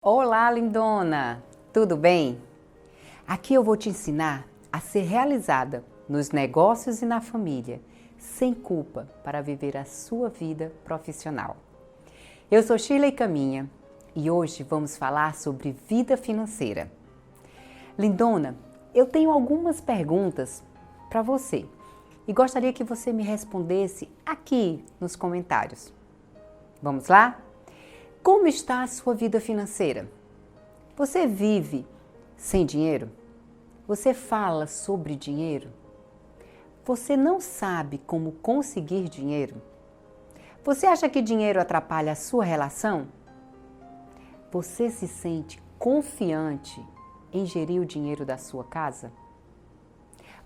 Olá, lindona! Tudo bem? Aqui eu vou te ensinar a ser realizada nos negócios e na família, sem culpa, para viver a sua vida profissional. Eu sou Shirley Caminha e hoje vamos falar sobre vida financeira. Lindona, eu tenho algumas perguntas para você e gostaria que você me respondesse aqui nos comentários. Vamos lá? Como está a sua vida financeira? Você vive sem dinheiro? Você fala sobre dinheiro? Você não sabe como conseguir dinheiro? Você acha que dinheiro atrapalha a sua relação? Você se sente confiante em gerir o dinheiro da sua casa?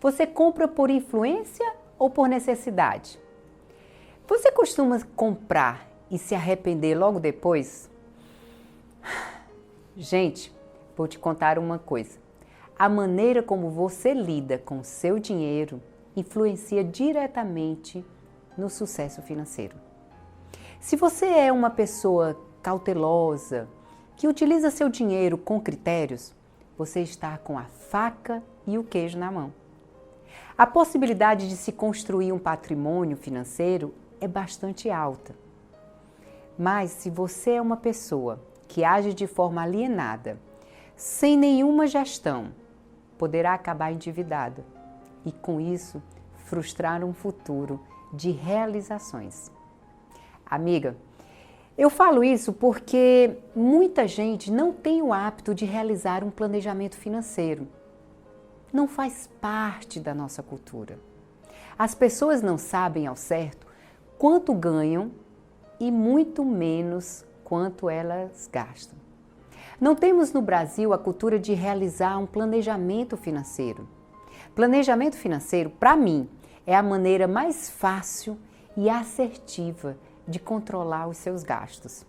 Você compra por influência ou por necessidade? Você costuma comprar e se arrepender logo depois? Gente, vou te contar uma coisa. A maneira como você lida com o seu dinheiro influencia diretamente no sucesso financeiro. Se você é uma pessoa cautelosa, que utiliza seu dinheiro com critérios, você está com a faca e o queijo na mão. A possibilidade de se construir um patrimônio financeiro é bastante alta. Mas se você é uma pessoa que age de forma alienada, sem nenhuma gestão, poderá acabar endividada e, com isso, frustrar um futuro de realizações. Amiga, eu falo isso porque muita gente não tem o hábito de realizar um planejamento financeiro. Não faz parte da nossa cultura. As pessoas não sabem ao certo quanto ganham e muito menos quanto elas gastam. Não temos no Brasil a cultura de realizar um planejamento financeiro. Planejamento financeiro, para mim, é a maneira mais fácil e assertiva de controlar os seus gastos.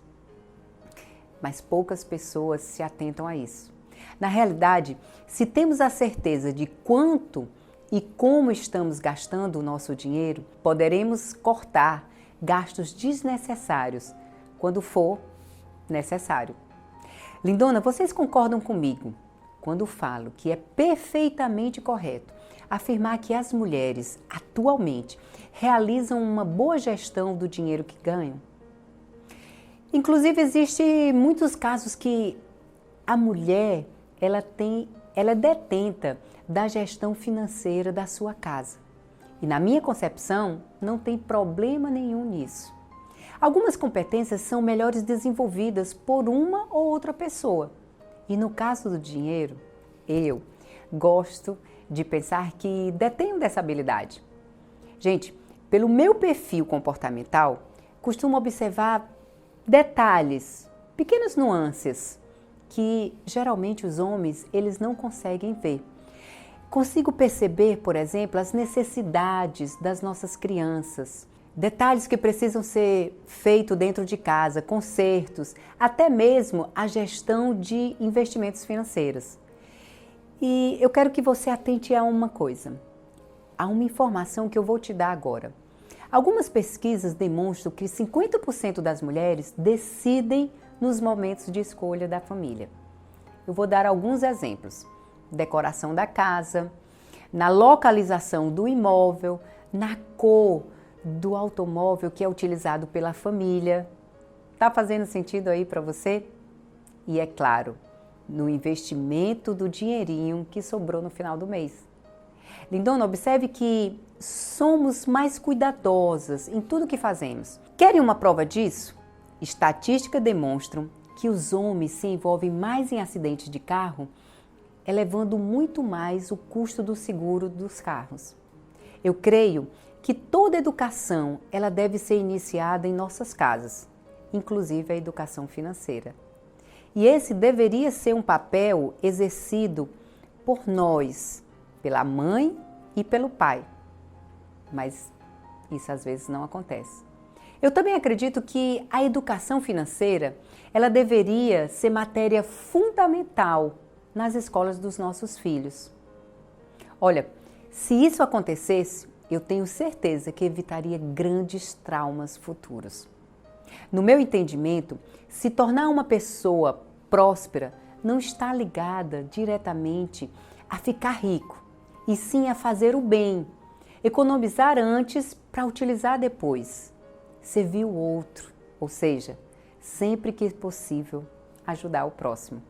Mas poucas pessoas se atentam a isso. Na realidade, se temos a certeza de quanto e como estamos gastando o nosso dinheiro, poderemos cortar gastos desnecessários quando for necessário. Lindona, vocês concordam comigo quando falo que é perfeitamente correto afirmar que as mulheres atualmente realizam uma boa gestão do dinheiro que ganham? Inclusive, existem muitos casos que a mulher ela é detenta da gestão financeira da sua casa. E na minha concepção, não tem problema nenhum nisso. Algumas competências são melhores desenvolvidas por uma ou outra pessoa. E no caso do dinheiro, eu gosto de pensar que detenho dessa habilidade. Gente, pelo meu perfil comportamental, costumo observar detalhes, pequenas nuances, que geralmente os homens eles não conseguem ver. Consigo perceber, por exemplo, as necessidades das nossas crianças, detalhes que precisam ser feitos dentro de casa, consertos, até mesmo a gestão de investimentos financeiros. E eu quero que você atente a uma coisa, a uma informação que eu vou te dar agora. Algumas pesquisas demonstram que 50% das mulheres decidem nos momentos de escolha da família. Eu vou dar alguns exemplos. Decoração da casa, na localização do imóvel, na cor do automóvel que é utilizado pela família. Tá fazendo sentido aí para você? E é claro, no investimento do dinheirinho que sobrou no final do mês. Lindona, observe que somos mais cuidadosas em tudo que fazemos. Querem uma prova disso? Estatísticas demonstram que os homens se envolvem mais em acidentes de carro, elevando muito mais o custo do seguro dos carros. Eu creio que toda educação ela deve ser iniciada em nossas casas, inclusive a educação financeira. E esse deveria ser um papel exercido por nós, pela mãe e pelo pai. Mas isso às vezes não acontece. Eu também acredito que a educação financeira ela deveria ser matéria fundamental nas escolas dos nossos filhos. Olha, se isso acontecesse, eu tenho certeza que evitaria grandes traumas futuros. No meu entendimento, se tornar uma pessoa próspera não está ligada diretamente a ficar rico, e sim a fazer o bem, economizar antes para utilizar depois, servir o outro, ou seja, sempre que possível, ajudar o próximo.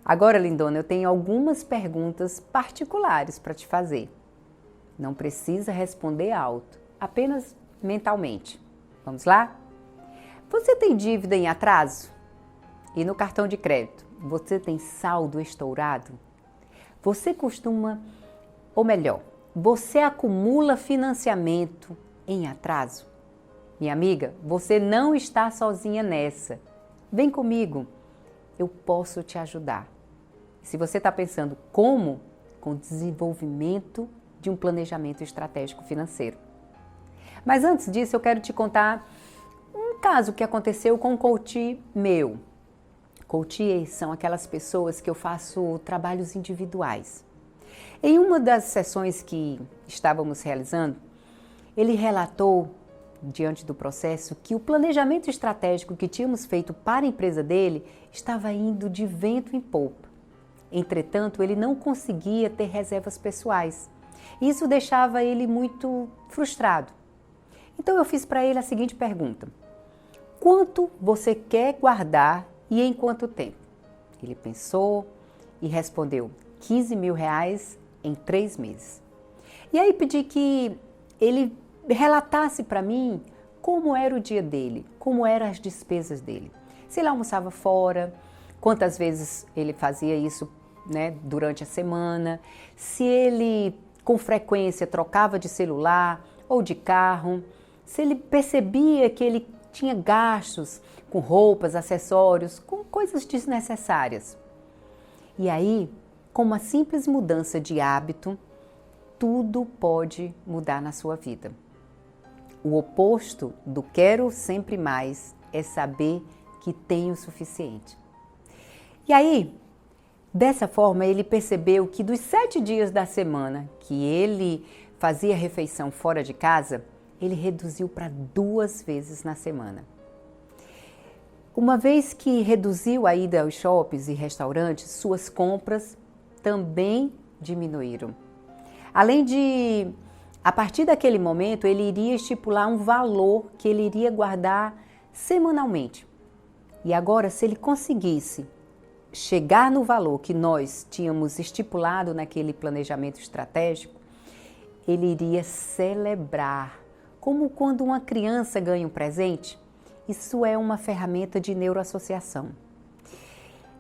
Agora, lindona, eu tenho algumas perguntas particulares para te fazer. Não precisa responder alto, apenas mentalmente. Vamos lá? Você tem dívida em atraso? E no cartão de crédito, você tem saldo estourado? Você costuma, ou melhor, você acumula financiamento em atraso? Minha amiga, você não está sozinha nessa. Vem comigo, eu posso te ajudar. Se você está pensando como, com o desenvolvimento de um planejamento estratégico financeiro. Mas antes disso, eu quero te contar um caso que aconteceu com um coach meu. Coaches são aquelas pessoas que eu faço trabalhos individuais. Em uma das sessões que estávamos realizando, ele relatou, diante do processo, que o planejamento estratégico que tínhamos feito para a empresa dele estava indo de vento em popa. Entretanto, ele não conseguia ter reservas pessoais. Isso deixava ele muito frustrado. Então eu fiz para ele a seguinte pergunta: quanto você quer guardar e em quanto tempo? Ele pensou e respondeu: 15 mil reais em 3 meses. E aí pedi que ele relatasse para mim como era o dia dele, como eram as despesas dele. Se ele almoçava fora, quantas vezes ele fazia isso, durante a semana, se ele com frequência trocava de celular ou de carro, se ele percebia que ele tinha gastos com roupas, acessórios, com coisas desnecessárias. E aí, com uma simples mudança de hábito, tudo pode mudar na sua vida. O oposto do quero sempre mais é saber que tem o suficiente. E aí, dessa forma, ele percebeu que dos 7 dias da semana que ele fazia refeição fora de casa, ele reduziu para 2 vezes na semana. Uma vez que reduziu a ida aos shoppings e restaurantes, suas compras também diminuíram. Além de, a partir daquele momento, ele iria estipular um valor que ele iria guardar semanalmente. E agora, se ele conseguisse chegar no valor que nós tínhamos estipulado naquele planejamento estratégico, ele iria celebrar, como quando uma criança ganha um presente. Isso é uma ferramenta de neuroassociação.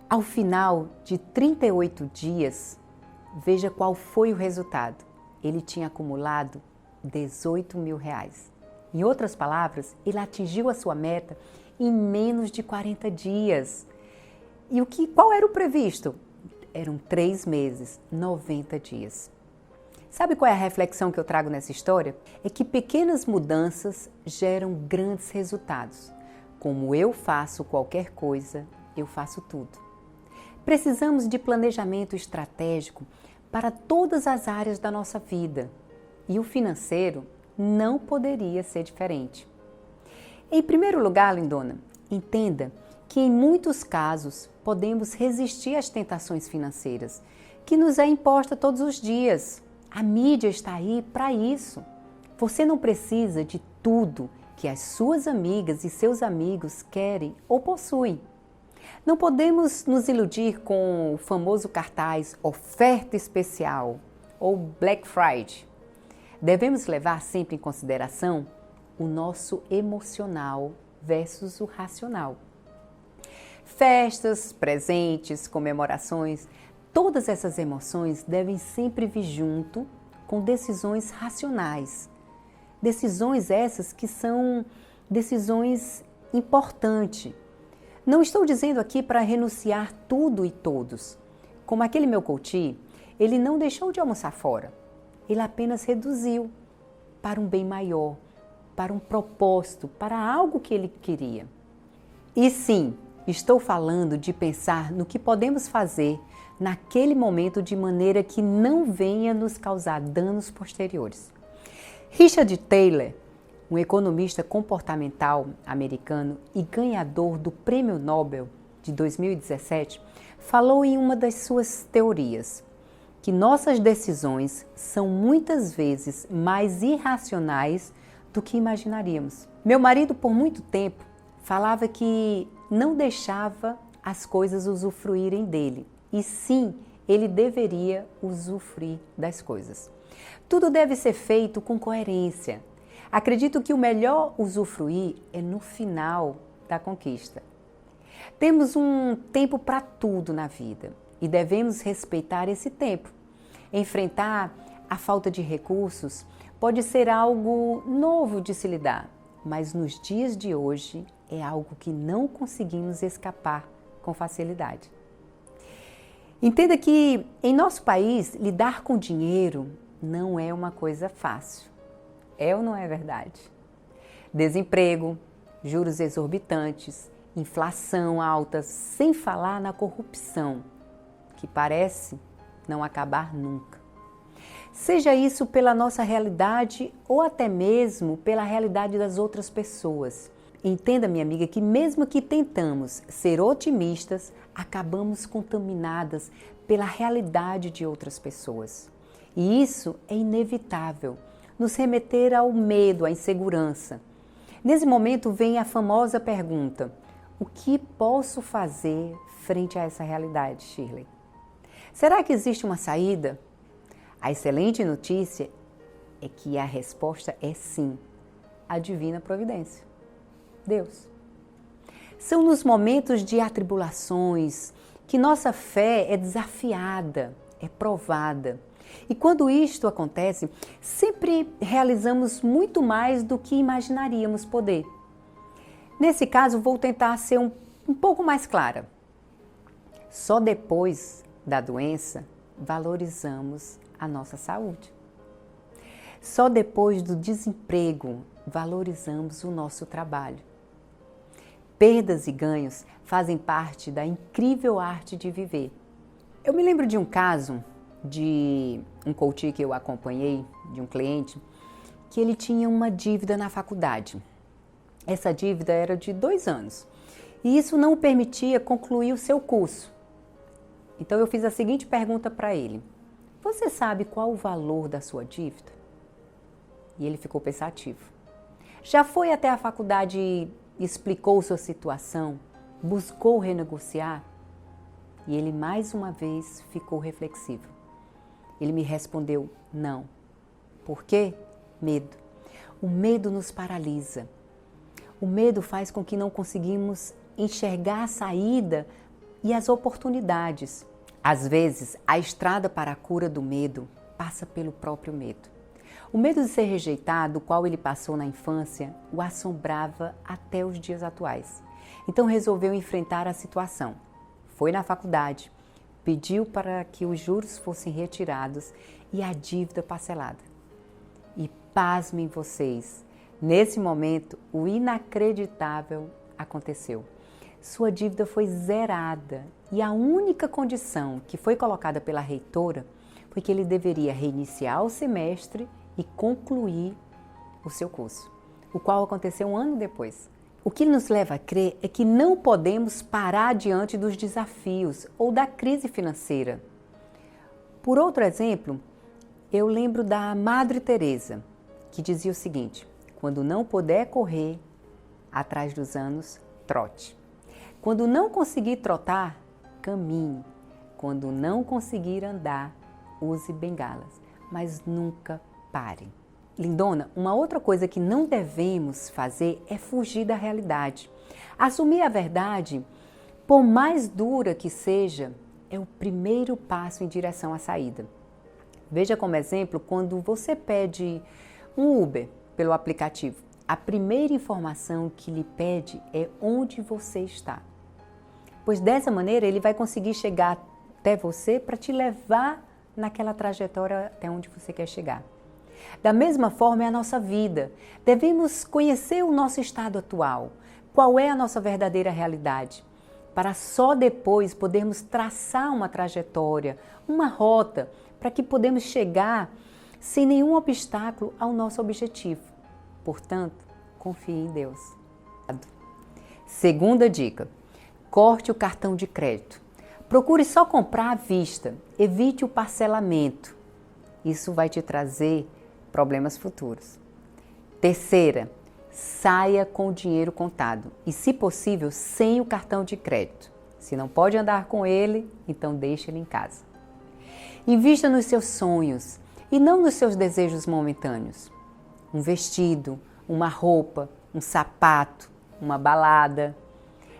Ao final de 38 dias, veja qual foi o resultado. Ele tinha acumulado 18 mil reais. Em outras palavras, ele atingiu a sua meta em menos de 40 dias. E qual era o previsto? Eram 3 meses, 90 dias. Sabe qual é a reflexão que eu trago nessa história? É que pequenas mudanças geram grandes resultados. Como eu faço qualquer coisa, eu faço tudo. Precisamos de planejamento estratégico para todas as áreas da nossa vida. E o financeiro não poderia ser diferente. Em primeiro lugar, lindona, entenda que em muitos casos podemos resistir às tentações financeiras, que nos é imposta todos os dias. A mídia está aí para isso. Você não precisa de tudo que as suas amigas e seus amigos querem ou possuem. Não podemos nos iludir com o famoso cartaz oferta especial ou Black Friday. Devemos levar sempre em consideração o nosso emocional versus o racional. Festas, presentes, comemorações, todas essas emoções devem sempre vir junto com decisões racionais. Decisões essas que são decisões importantes. Não estou dizendo aqui para renunciar tudo e todos. Como aquele meu coach, ele não deixou de almoçar fora. Ele apenas reduziu para um bem maior, para um propósito, para algo que ele queria. E sim, estou falando de pensar no que podemos fazer naquele momento de maneira que não venha nos causar danos posteriores. Richard Thaler, um economista comportamental americano e ganhador do Prêmio Nobel de 2017, falou em uma das suas teorias que nossas decisões são muitas vezes mais irracionais do que imaginaríamos. Meu marido, por muito tempo, falava que não deixava as coisas usufruírem dele, e sim, ele deveria usufruir das coisas. Tudo deve ser feito com coerência. Acredito que o melhor usufruir é no final da conquista. Temos um tempo para tudo na vida e devemos respeitar esse tempo. Enfrentar a falta de recursos pode ser algo novo de se lidar, mas nos dias de hoje é algo que não conseguimos escapar com facilidade. Entenda que em nosso país lidar com dinheiro não é uma coisa fácil. É ou não é verdade? Desemprego, juros exorbitantes, inflação alta, sem falar na corrupção, que parece não acabar nunca. Seja isso pela nossa realidade ou até mesmo pela realidade das outras pessoas. Entenda, minha amiga, que mesmo que tentamos ser otimistas, acabamos contaminadas pela realidade de outras pessoas. E isso é inevitável, nos remeter ao medo, à insegurança. Nesse momento vem a famosa pergunta: o que posso fazer frente a essa realidade, Shirley? Será que existe uma saída? A excelente notícia é que a resposta é sim, a divina providência, Deus. São nos momentos de atribulações que nossa fé é desafiada, é provada. E quando isto acontece, sempre realizamos muito mais do que imaginaríamos poder. Nesse caso, vou tentar ser um pouco mais clara. Só depois da doença valorizamos a nossa saúde. Só depois do desemprego valorizamos o nosso trabalho. Perdas e ganhos fazem parte da incrível arte de viver. Eu me lembro de um caso de um coach que eu acompanhei, de um cliente, que ele tinha uma dívida na faculdade. Essa dívida era de 2 anos e isso não o permitia concluir o seu curso. Então eu fiz a seguinte pergunta para ele: você sabe qual o valor da sua dívida? E ele ficou pensativo. Já foi até a faculdade e explicou sua situação? Buscou renegociar? E ele mais uma vez ficou reflexivo. Ele me respondeu: não. Por quê? Medo. O medo nos paralisa. O medo faz com que não conseguimos enxergar a saída e as oportunidades. Às vezes, a estrada para a cura do medo passa pelo próprio medo. O medo de ser rejeitado, o qual ele passou na infância, o assombrava até os dias atuais. Então resolveu enfrentar a situação. Foi na faculdade, pediu para que os juros fossem retirados e a dívida parcelada. E pasmem vocês, nesse momento o inacreditável aconteceu. Sua dívida foi zerada e a única condição que foi colocada pela reitora foi que ele deveria reiniciar o semestre e concluir o seu curso, o qual aconteceu 1 ano depois. O que nos leva a crer é que não podemos parar diante dos desafios ou da crise financeira. Por outro exemplo, eu lembro da Madre Teresa, que dizia o seguinte: quando não puder correr atrás dos anos, trote. Quando não conseguir trotar, caminhe. Quando não conseguir andar, use bengalas, mas nunca parem. Lindona, uma outra coisa que não devemos fazer é fugir da realidade. Assumir a verdade, por mais dura que seja, é o primeiro passo em direção à saída. Veja como exemplo, quando você pede um Uber pelo aplicativo, a primeira informação que lhe pede é onde você está. Pois dessa maneira ele vai conseguir chegar até você para te levar naquela trajetória até onde você quer chegar. Da mesma forma é a nossa vida. Devemos conhecer o nosso estado atual, qual é a nossa verdadeira realidade, para só depois podermos traçar uma trajetória, uma rota, para que podemos chegar sem nenhum obstáculo ao nosso objetivo. Portanto, confie em Deus. Segunda dica: Corte o cartão de crédito. Procure só comprar à vista. Evite o parcelamento. Isso vai te trazer problemas futuros. Terceira, saia com o dinheiro contado e, se possível, sem o cartão de crédito. Se não pode andar com ele, então deixe ele em casa. Invista nos seus sonhos e não nos seus desejos momentâneos. Um vestido, uma roupa, um sapato, uma balada.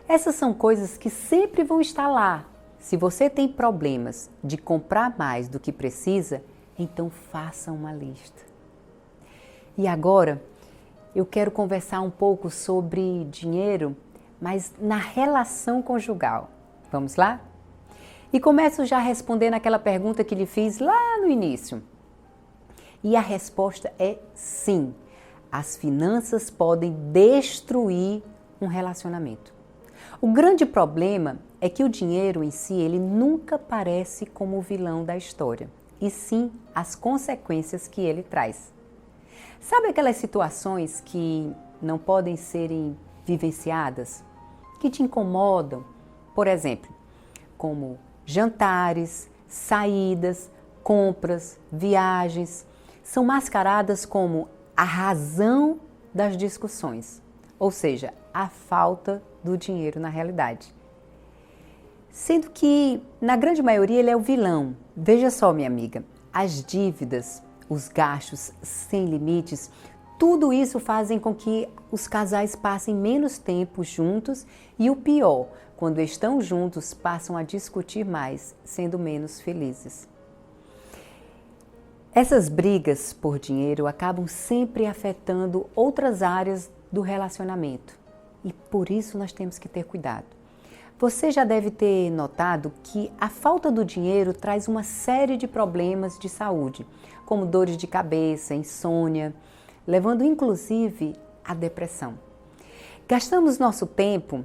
Essas são coisas que sempre vão estar lá. Se você tem problemas de comprar mais do que precisa, então faça uma lista. E agora, eu quero conversar um pouco sobre dinheiro, mas na relação conjugal. Vamos lá? E começo já respondendo aquela pergunta que lhe fiz lá no início. E a resposta é sim. As finanças podem destruir um relacionamento. O grande problema é que o dinheiro em si, ele nunca parece como o vilão da história, e sim as consequências que ele traz. Sabe aquelas situações que não podem serem vivenciadas, que te incomodam? Por exemplo, como jantares, saídas, compras, viagens, são mascaradas como a razão das discussões, ou seja, a falta do dinheiro na realidade. Sendo que, na grande maioria, ele é o vilão. Veja só, minha amiga, as dívidas, os gastos sem limites, tudo isso fazem com que os casais passem menos tempo juntos e o pior, quando estão juntos, passam a discutir mais, sendo menos felizes. Essas brigas por dinheiro acabam sempre afetando outras áreas do relacionamento e por isso nós temos que ter cuidado. Você já deve ter notado que a falta do dinheiro traz uma série de problemas de saúde, como dores de cabeça, insônia, levando inclusive à depressão. Gastamos nosso tempo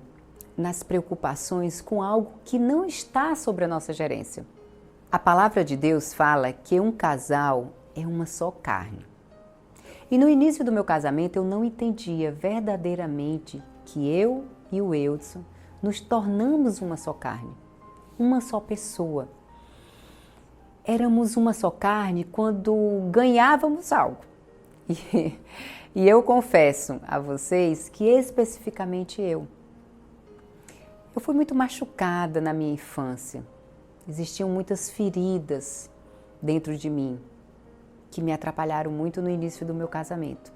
nas preocupações com algo que não está sob a nossa gerência. A palavra de Deus fala que um casal é uma só carne. E no início do meu casamento eu não entendia verdadeiramente que eu e o Eudson nos tornamos uma só carne, uma só pessoa. Éramos uma só carne quando ganhávamos algo. E eu confesso a vocês que especificamente eu fui muito machucada na minha infância. Existiam muitas feridas dentro de mim que me atrapalharam muito no início do meu casamento.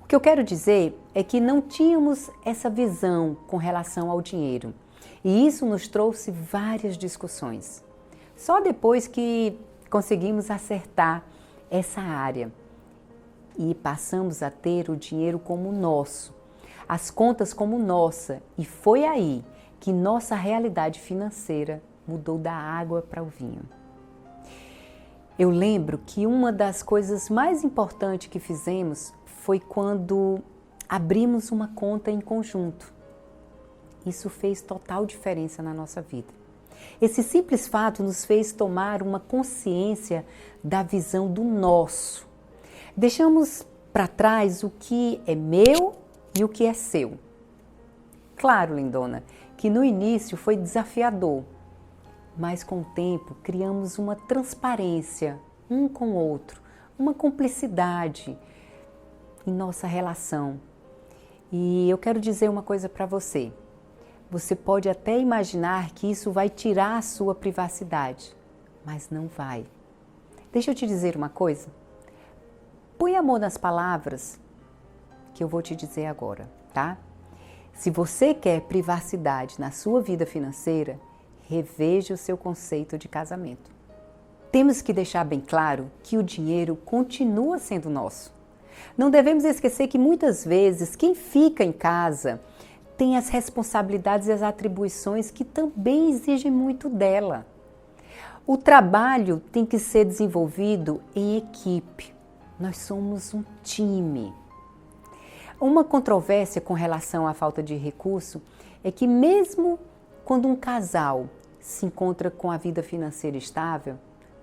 O que eu quero dizer é que não tínhamos essa visão com relação ao dinheiro e isso nos trouxe várias discussões. Só depois que conseguimos acertar essa área e passamos a ter o dinheiro como nosso, as contas como nossa, e foi aí que nossa realidade financeira mudou da água para o vinho. Eu lembro que uma das coisas mais importantes que fizemos foi quando abrimos uma conta em conjunto. Isso fez total diferença na nossa vida. Esse simples fato nos fez tomar uma consciência da visão do nosso. Deixamos para trás o que é meu e o que é seu. Claro, lindona, que no início foi desafiador, mas com o tempo criamos uma transparência um com o outro, uma cumplicidade em nossa relação. E eu quero dizer uma coisa para você. Você pode até imaginar que isso vai tirar a sua privacidade, mas não vai. Deixa eu te dizer uma coisa. Põe amor nas palavras que eu vou te dizer agora, tá? Se você quer privacidade na sua vida financeira, reveja o seu conceito de casamento. Temos que deixar bem claro que o dinheiro continua sendo nosso. Não devemos esquecer que muitas vezes quem fica em casa tem as responsabilidades e as atribuições que também exigem muito dela. O trabalho tem que ser desenvolvido em equipe. Nós somos um time. Uma controvérsia com relação à falta de recurso é que mesmo quando um casal se encontra com a vida financeira estável,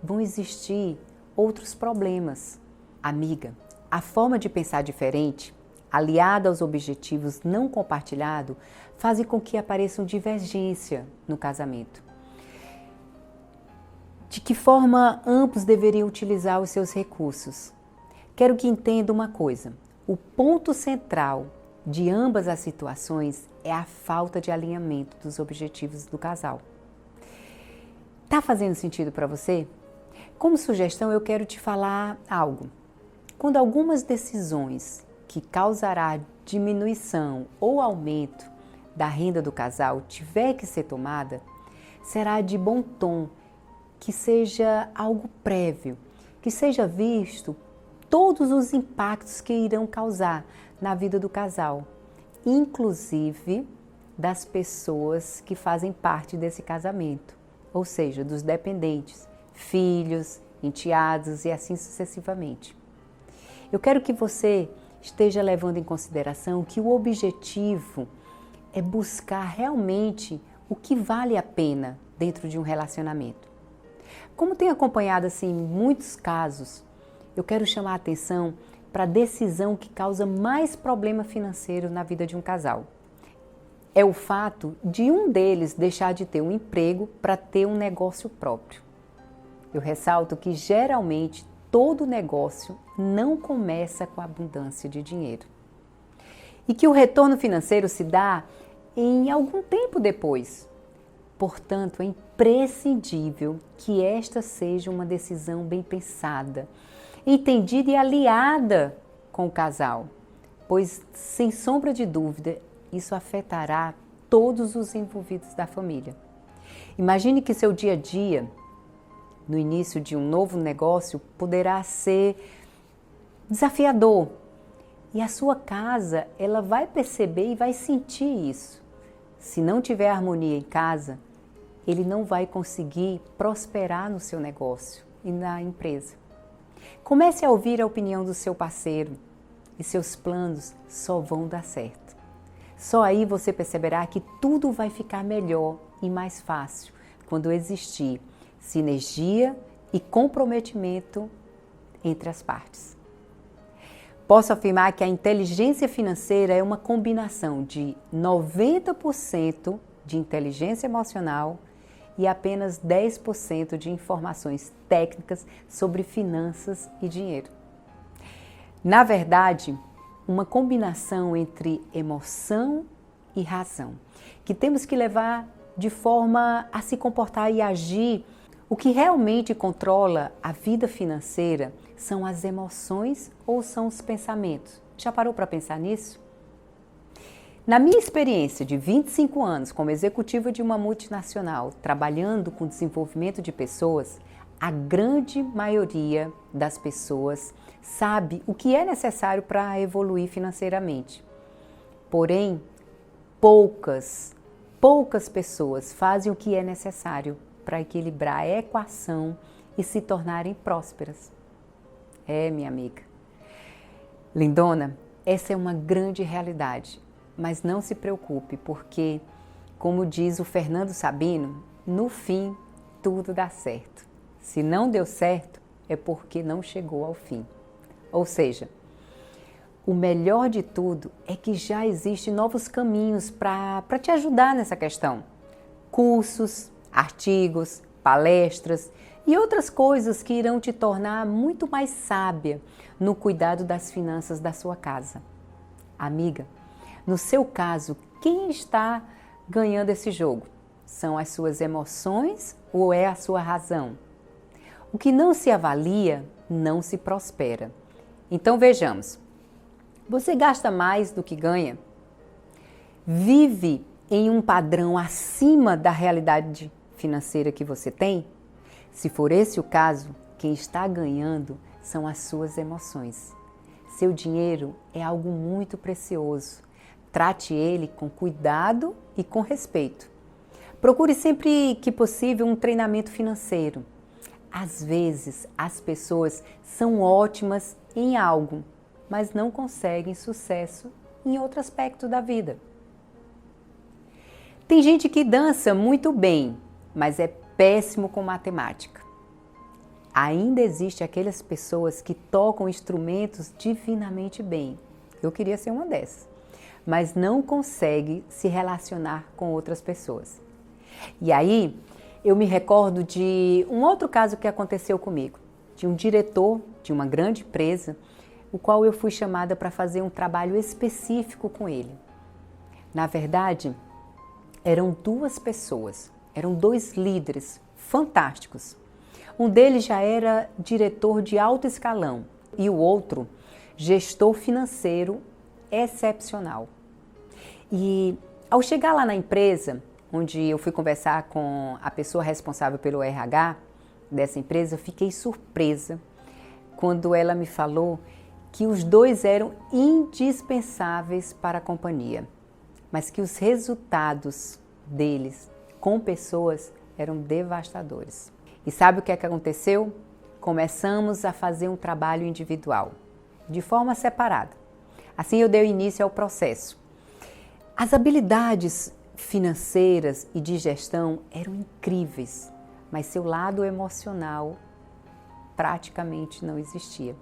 vão existir outros problemas. Amiga, a forma de pensar diferente aliada aos objetivos não compartilhados, fazem com que apareçam divergência no casamento. De que forma ambos deveriam utilizar os seus recursos? Quero que entenda uma coisa: o ponto central de ambas as situações é a falta de alinhamento dos objetivos do casal. Tá fazendo sentido para você? Como sugestão, eu quero te falar algo. Quando algumas decisões que causará diminuição ou aumento da renda do casal tiver que ser tomada, será de bom tom que seja algo prévio, que seja visto todos os impactos que irão causar na vida do casal, inclusive das pessoas que fazem parte desse casamento, ou seja, dos dependentes, filhos, enteados e assim sucessivamente. Eu quero que você esteja levando em consideração que o objetivo é buscar realmente o que vale a pena dentro de um relacionamento. Como tenho acompanhado assim muitos casos, eu quero chamar a atenção para a decisão que causa mais problema financeiro na vida de um casal. É o fato de um deles deixar de ter um emprego para ter um negócio próprio. Eu ressalto que geralmente todo negócio não começa com abundância de dinheiro. E que o retorno financeiro se dá em algum tempo depois. Portanto, é imprescindível que esta seja uma decisão bem pensada, entendida e aliada com o casal, pois, sem sombra de dúvida, isso afetará todos os envolvidos da família. Imagine que seu dia a dia, no início de um novo negócio, poderá ser desafiador. E a sua casa, ela vai perceber e vai sentir isso. Se não tiver harmonia em casa, ele não vai conseguir prosperar no seu negócio e na empresa. Comece a ouvir a opinião do seu parceiro e seus planos só vão dar certo. Só aí você perceberá que tudo vai ficar melhor e mais fácil quando existir sinergia e comprometimento entre as partes. Posso afirmar que a inteligência financeira é uma combinação de 90% de inteligência emocional e apenas 10% de informações técnicas sobre finanças e dinheiro. Na verdade, uma combinação entre emoção e razão, que temos que levar de forma a se comportar e agir. O que realmente controla a vida financeira são as emoções ou são os pensamentos? Já parou para pensar nisso? Na minha experiência de 25 anos como executiva de uma multinacional, trabalhando com desenvolvimento de pessoas, a grande maioria das pessoas sabe o que é necessário para evoluir financeiramente. Porém, poucas pessoas fazem o que é necessário para equilibrar a equação e se tornarem prósperas. Minha amiga. Lindona, essa é uma grande realidade. Mas não se preocupe, porque, como diz o Fernando Sabino, no fim tudo dá certo. Se não deu certo, é porque não chegou ao fim. Ou seja, o melhor de tudo é que já existem novos caminhos para te ajudar nessa questão. Cursos, artigos, palestras e outras coisas que irão te tornar muito mais sábia no cuidado das finanças da sua casa. Amiga, no seu caso, quem está ganhando esse jogo? São as suas emoções ou é a sua razão? O que não se avalia, não se prospera. Então vejamos, você gasta mais do que ganha? Vive em um padrão acima da realidade financeira que você tem? Se for esse o caso, quem está ganhando são as suas emoções. Seu dinheiro é algo muito precioso. Trate ele com cuidado e com respeito. Procure sempre que possível um treinamento financeiro. Às vezes, as pessoas são ótimas em algo, mas não conseguem sucesso em outro aspecto da vida. Tem gente que dança muito bem, mas é péssimo com matemática. Ainda existe aquelas pessoas que tocam instrumentos divinamente bem, Eu queria ser uma dessas. Mas não consegue se relacionar com outras pessoas. E aí, eu me recordo de um outro caso que aconteceu comigo. De um diretor de uma grande empresa, o qual eu fui chamada para fazer um trabalho específico com ele. Na verdade, eram duas pessoas, eram dois líderes fantásticos. Um deles já era diretor de alto escalão e o outro, gestor financeiro excepcional. E ao chegar lá na empresa, onde eu fui conversar com a pessoa responsável pelo RH dessa empresa, eu fiquei surpresa quando ela me falou que os dois eram indispensáveis para a companhia, mas que os resultados deles com pessoas eram devastadores. E sabe o que é que aconteceu? Começamos a fazer um trabalho individual, de forma separada. Assim eu dei início ao processo. As habilidades financeiras e de gestão eram incríveis, mas seu lado emocional praticamente não existia.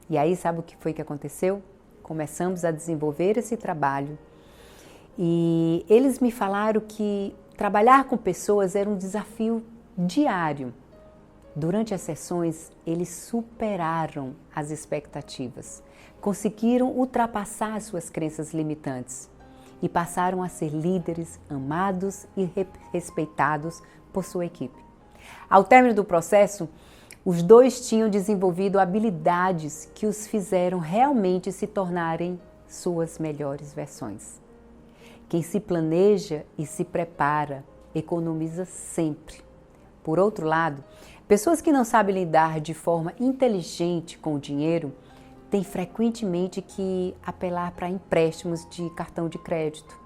E aí sabe o que foi que aconteceu? Começamos a desenvolver esse trabalho e eles me falaram que trabalhar com pessoas era um desafio diário. Durante as sessões, eles superaram as expectativas, conseguiram ultrapassar suas crenças limitantes e passaram a ser líderes amados e respeitados por sua equipe. Ao término do processo, os dois tinham desenvolvido habilidades que os fizeram realmente se tornarem suas melhores versões. Quem se planeja e se prepara, economiza sempre. Por outro lado, pessoas que não sabem lidar de forma inteligente com o dinheiro têm frequentemente que apelar para empréstimos de cartão de crédito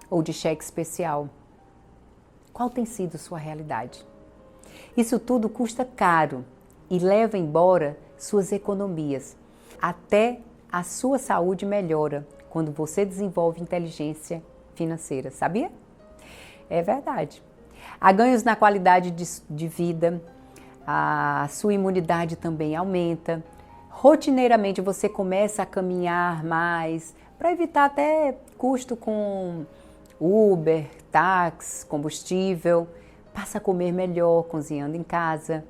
ou de cheque especial. Qual tem sido sua realidade? Isso tudo custa caro e leva embora suas economias. Até a sua saúde melhora quando você desenvolve inteligência financeira, sabia? É verdade. Há ganhos na qualidade de vida, a sua imunidade também aumenta. Rotineiramente você começa a caminhar mais para evitar até custo com Uber, táxi, combustível. Passa a comer melhor cozinhando em casa.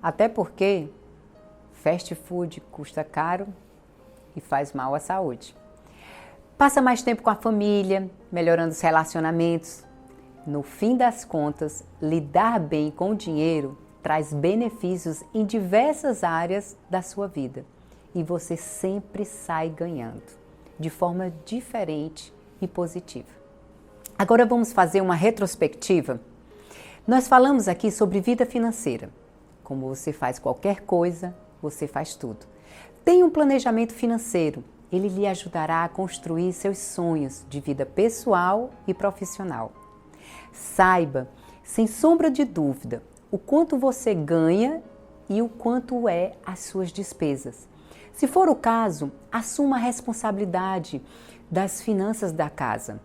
Até porque fast food custa caro e faz mal à saúde. Passa mais tempo com a família, melhorando os relacionamentos. No fim das contas, lidar bem com o dinheiro traz benefícios em diversas áreas da sua vida e você sempre sai ganhando, de forma diferente e positiva. Agora vamos fazer uma retrospectiva. Nós falamos aqui sobre vida financeira. Como você faz qualquer coisa, você faz tudo. Tenha um planejamento financeiro. Ele lhe ajudará a construir seus sonhos de vida pessoal e profissional. Saiba, sem sombra de dúvida, o quanto você ganha e o quanto é as suas despesas. Se for o caso, assuma a responsabilidade das finanças da casa,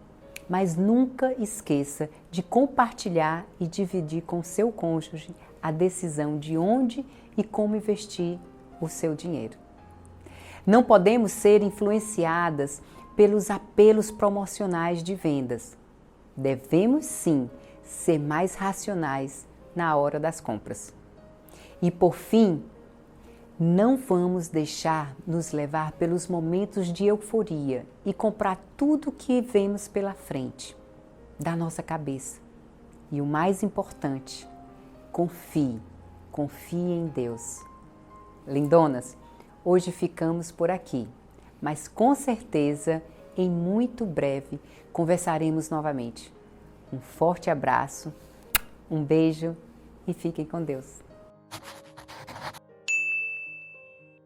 mas nunca esqueça de compartilhar e dividir com seu cônjuge a decisão de onde e como investir o seu dinheiro. Não podemos ser influenciadas pelos apelos promocionais de vendas. Devemos sim ser mais racionais na hora das compras. E por fim, não vamos deixar nos levar pelos momentos de euforia e comprar tudo o que vemos pela frente da nossa cabeça. E o mais importante, confie em Deus. Lindonas, hoje ficamos por aqui, mas com certeza, em muito breve, conversaremos novamente. Um forte abraço, um beijo e fiquem com Deus.